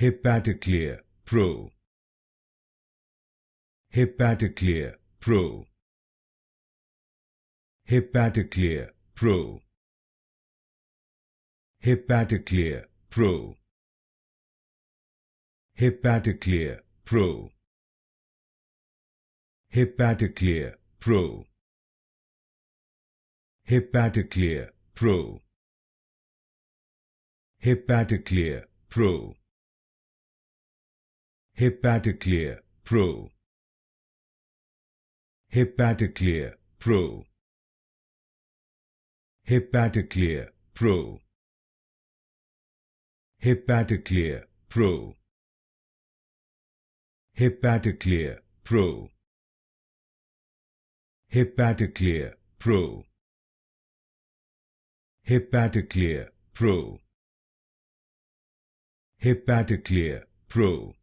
Hepaticlear Pro. Hepaticlear Pro. Hepaticlear Pro. Hepaticlear Pro. Hepaticlear Pro. Hepaticlear Pro. Hepaticlear Pro. Hepaticlear Pro. Hepaticlear Pro. Hepaticlear Pro. Hepaticlear Pro. Hepaticlear Pro. Hepaticlear Pro. Hepaticlear Pro. Hepaticlear Pro. Hepaticlear Pro.